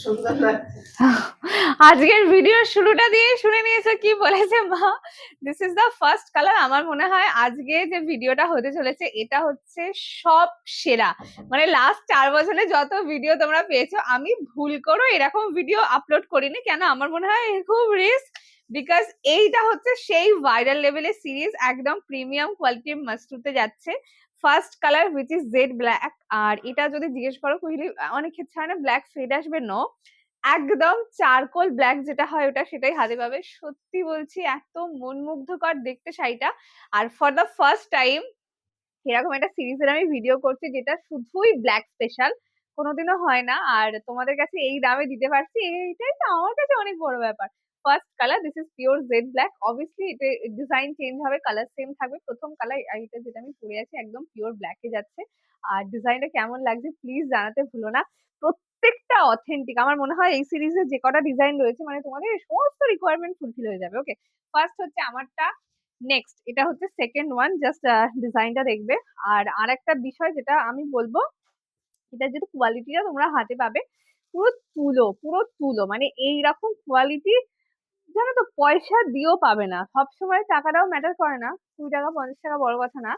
সুন্দর লাগছে। আজকের ভিডিওর শুরুটা দিয়ে শুনে নিয়েছো কি বলেছে মা। This is the first colour. আমার মনে হয় আজকে যে ভিডিওটা হতে চলেছে এটা হচ্ছে সব সেরা। মানে লাস্ট 4 বছরে যত ভিডিও তোমরা পেয়েছো আমি ভুল করো এরকম ভিডিও আপলোড করিনি। কেন আমার মনে হয় খুব রিস্ক, বিকজ এইটা হচ্ছে সেই ভাইরাল লেভেলের সিরিজ, একদম প্রিমিয়াম কোয়ালিটির মাস্টুতে যাচ্ছে। First colour which is jade black. আর এটা যদি জিজ্ঞেস করো কহিলি অনেক ক্ষেত্রে হয় না ব্ল্যাক ফেড আসবে, নো, একদম চারকোল ব্ল্যাক যেটা হয় ওটা সেটাই হাতে পাবে। সত্যি বলছি এত মন মুগ্ধকর দেখতে শাড়িটা। আর ফর দ্য ফার্স্ট টাইম এরকম একটা সিরিজের আমি ভিডিও করছি যেটা শুধুই ব্ল্যাক স্পেশাল, কোনোদিনও হয় না। আর তোমাদের কাছে এই দামে দিতে পারছি, এইটাই তো আমার কাছে অনেক বড় ব্যাপার। First colour this is pure jet black. Obviously এটা ডিজাইন চেঞ্জ হবে, কালার সেম থাকবে। প্রথম কালার এটা যেটা আমি পরে আছি একদম পিওর ব্ল্যাকে যাচ্ছে। আর ডিজাইনটা কেমন লাগছে প্লিজ জানাতে ভুলো না। প্রত্যেকটা অথেন্টিক। আমার মনে হয় এই সিরিজে যে কটা ডিজাইন রয়েছে মানে তোমাদের সমস্ত রিকোয়ারমেন্ট ফুলফিল হয়ে যাবে। ওকে, ফার্স্ট হচ্ছে আমারটা, নেক্সট এটা হচ্ছে সেকেন্ড ওয়ান। জাস্ট ডিজাইনটা দেখবে। আর আরেকটা বিষয় যেটা আমি বলবো, এটা যেটা কোয়ালিটিটা তোমরা হাতে পাবে পুরো তুলো, পুরো তুলো, মানে এইরকম কোয়ালিটি জানো তো পয়সা দিয়েও পাবে না। সবসময় টাকাটাও ম্যাটার করে না, 20 টাকা 50 টাকা বড় কথা না,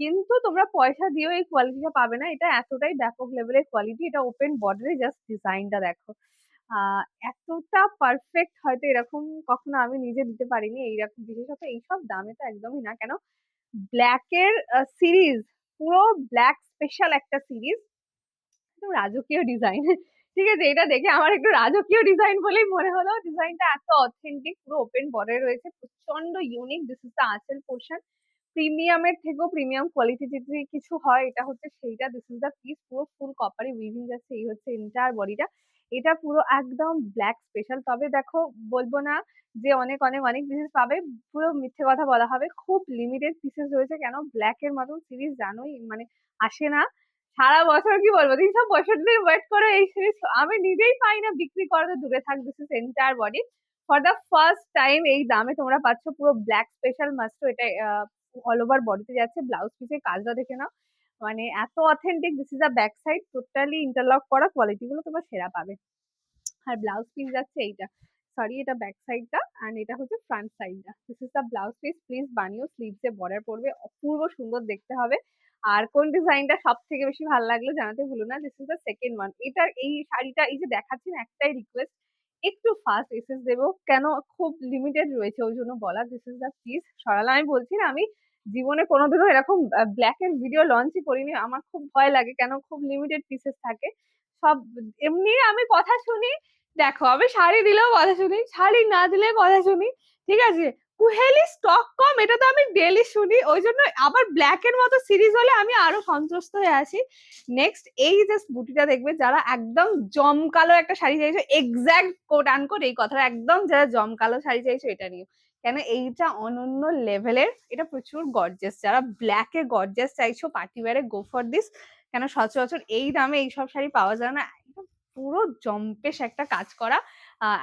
কিন্তু তোমরা পয়সা দিয়েও এই কোয়ালিটিটা পাবে না। এটা এতটাই ব্যাপক লেভেলের কোয়ালিটি। এটা ওপেন বর্ডারে, জাস্ট ডিজাইনটা দেখো। আহ এতটা পারফেক্ট হয়তো এরকম কখনো আমি নিজে দিতে পারিনি এইরকম, বিশেষত এইসব দামে তো একদমই না। কেন ব্ল্যাকের সিরিজ, পুরো ব্ল্যাক স্পেশাল একটা সিরিজ, একদম রাজকীয় ডিজাইন। ঠিক আছে, এটা দেখে আমার একটু রাজকীয় ডিজাইন বলেই মনে হলো। ডিজাইনটা এত অথেন্টিক, পুরো ওপেন বর্ডার রয়েছে, প্রচন্ড ইউনিক। দিস ইজ দ্য আঁচল পোর্শন। প্রিমিয়ামের থেকেও প্রিমিয়াম কোয়ালিটি যদি কিছু হয় এটা হচ্ছে সেইটা। দিস ইজ দ্য পিস, পুরো ফুল কপারে উইভিং যাচ্ছে। এই হচ্ছে এন্টায়ার বডিটা। এটা পুরো একদম ব্ল্যাক স্পেশাল। তবে দেখো, বলবো না যে অনেক অনেক অনেক পিসেস পাবে, পুরো মিথ্যে কথা বলা হবে। খুব লিমিটেড পিসেস রয়েছে। কেন ব্ল্যাক এর মতন সিরিজ জানোই মানে আসে না সারা বছর। কি বলবো, 365 দিন ওয়েট করে এই সিরিজ আমি নিজেই পাই না, বিক্রি করাতে দূরে থাক। This is entire body. For the first time এই দামে তোমরা পাচ্ছ পুরো ব্ল্যাক স্পেশাল মাস্ট। এটা অল ওভার বডিতে যাচ্ছে। ব্লাউজ পিসের কাজটা দেখে নাও, মানে এত authentic. This is a back side, totally interlock করা, কোয়ালিটি গুলো তোমরা সেরা পাবে। আর ব্লাউজ পিস যাচ্ছে এইটা, সরি এটা ব্যাক সাইডটা, এন্ড এটা হচ্ছে ফ্রন্ট সাইডটা। This is the blouse piece. Please বানিও, স্লিভসে বর্ডার পড়বে, অপূর্ব সুন্দর দেখতে হবে। আর কোন ডিজাইনটা সব থেকে বেশি ভালো লাগলো জানাতে ভুলো না। This is the second one. এটা এই শাড়িটা এই যে দেখাচ্ছি না, একটাই রিকোয়েস্ট, একটু ফাস্ট এসএস দেবো, কেন খুব লিমিটেড রয়েছে ওই জন্য বলা। This is the piece. সরালা আমি বলছি না, আমি জীবনে কোনোদিনও এরকম ব্ল্যাক এর ভিডিও লঞ্চই করিনি। আমার খুব ভয় লাগে, কেন খুব লিমিটেড পিসেস থাকে সব। এমনি আমি কথা শুনি, দেখো আমি শাড়ি দিলেও কথা শুনি, শাড়ি না দিলে কথা শুনি, ঠিক আছে। কুহেলি স্টক কম, এটা তো আমি ডেলি শুনি। ওই জন্য আবার ব্ল্যাক এর মতো সিরিজ হলে আমি আরো সন্তুষ্ট হয়ে আসি। নেক্সট এই জাস্ট বুটিটা দেখবে, যারা একদম জমকালো একটা শাড়ি চাইছো, এক্সাক্ট কোট আনকোট এই কথাটা একদম, যারা জমকালো শাড়ি চাইছো এটা নিও। কেন এইটা অনন্য লেভেলের, এটা প্রচুর গর্জিয়াস। যারা ব্ল্যাকে গর্জিয়াস চাইছো পার্টি ওয়্যারে, গো ফর দিস। কেন সচরাচর এই দামে এইসব শাড়ি পাওয়া যায় না। পুরো জম্পেশ একটা কাজ করা,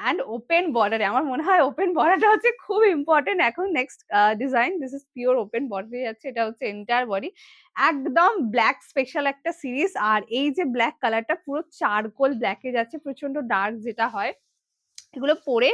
অ্যান্ড ওপেন বর্ডারে। আমার মনে হয় ওপেন বর্ডারটা হচ্ছে খুব ইম্পর্টেন্ট এখন। Next design, this is pure open বর্ডারে যাচ্ছে। এটা হচ্ছে এন্টায়ার বডি, একদম ব্ল্যাক স্পেশাল একটা সিরিজ। আর এই যে ব্ল্যাক কালারটা পুরো চারকোল ব্ল্যাকে যাচ্ছে, প্রচন্ড ডার্ক যেটা হয়। এগুলো পরে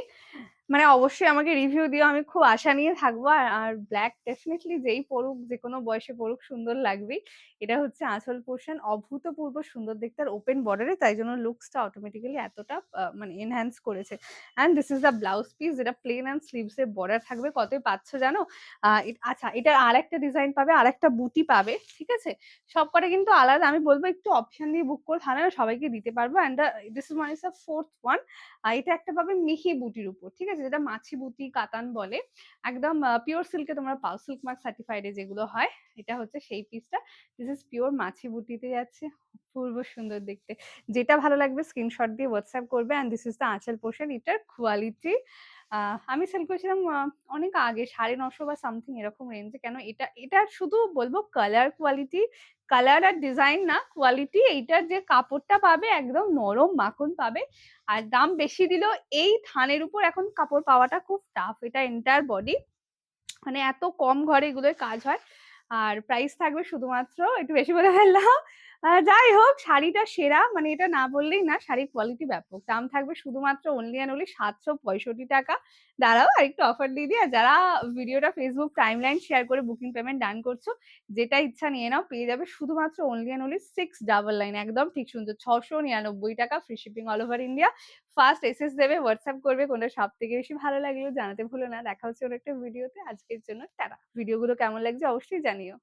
মানে অবশ্যই আমাকে রিভিউ দিও, আমি খুব আশা নিয়ে থাকবো। আর ব্ল্যাক ডেফিনেটলি যেই পড়ুক, যে কোনো বয়সে পড়ুক, সুন্দর লাগবেই। এটা হচ্ছে আঁচল পোর্শন, অভূতপূর্ব সুন্দর দেখতে। আর ওপেন বর্ডারে, তাই জন্য লুকসটা অটোমেটিক্যালি এতটা মানে এনহ্যান্স করেছে। And this is the blouse piece, যেটা প্লেন অ্যান্ড স্লিভস এর বর্ডার থাকবে। কতই পাচ্ছ জানো? আচ্ছা, এটার আর একটা ডিজাইন পাবে, আর একটা বুটি পাবে, ঠিক আছে। সব কটা কিন্তু আলাদা। আমি বলবো একটু অপশন দিয়ে বুক করে, তাহলে সবাইকে দিতে পারবো। And this is one is the fourth one. এটা একটা পাবে মিহি বুটির উপর, ঠিক আছে, যেটা মাছি বুটি কাতান বলে। একদম পিওর সিল্কে তোমরা পাও, সিল্ক মার্ক সার্টিফাইডে যেগুলো হয়। এটা হচ্ছে সেই পিসটা। দিস ইজ পিওর মাছি বুটিতে যাচ্ছে, পূর্ব সুন্দর দেখতে। যেটা ভালো লাগবে স্ক্রিনশট দিয়ে হোয়াটসঅ্যাপ করবে। অ্যান্ড দিস ইজ দ্য আঁচল পোর্শন। এটার কোয়ালিটি আমি সেল করেছিলাম অনেক আগে 950 বা সামথিং এরকম রেঞ্জে। কেন এটা এটা শুধু বলবো কালার কোয়ালিটি, কালার আর ডিজাইন না, কোয়ালিটি। এইটার যে কাপড়টা পাবে একদম নরম মাখন পাবে। আর দাম বেশি দিলেও এই থানের উপর এখন কাপড় পাওয়াটা খুব টাফ। এটা এন্টায়ার বডি, মানে এত কম ঘরে এগুলোর কাজ হয়। আর প্রাইস থাকবে শুধুমাত্র, একটু বেশি বলে ফেললাম, যাই হোক, শাড়িটা সেরা, মানে এটা না বললেই না, শাড়ির কোয়ালিটি ব্যাপক। দাম থাকবে শুধুমাত্র অনলি অ্যান্ড অনলি 765 টাকা। দাঁড়াও আরেকটু অফার দিয়ে দিই। আর যারা ভিডিওটা ফেসবুক টাইমলাইন শেয়ার করে বুকিং পেমেন্ট ডান করছো, যেটা ইচ্ছা নিয়ে নাও, পেয়ে যাবে শুধুমাত্র অনলি অ্যান্ড অনলি 699। একদম ঠিক শুনছো, 699 টাকা, free shipping all over India. First SS দেবে, হোয়াটসঅ্যাপ করবে, কোনটা সব থেকে বেশি ভালো লাগলো জানাতে ভুলো না। দেখা হচ্ছে অন্য একটা ভিডিওতে। আজকের জন্য টাটা। ভিডিওগুলো কেমন লাগছে অবশ্যই জানিও।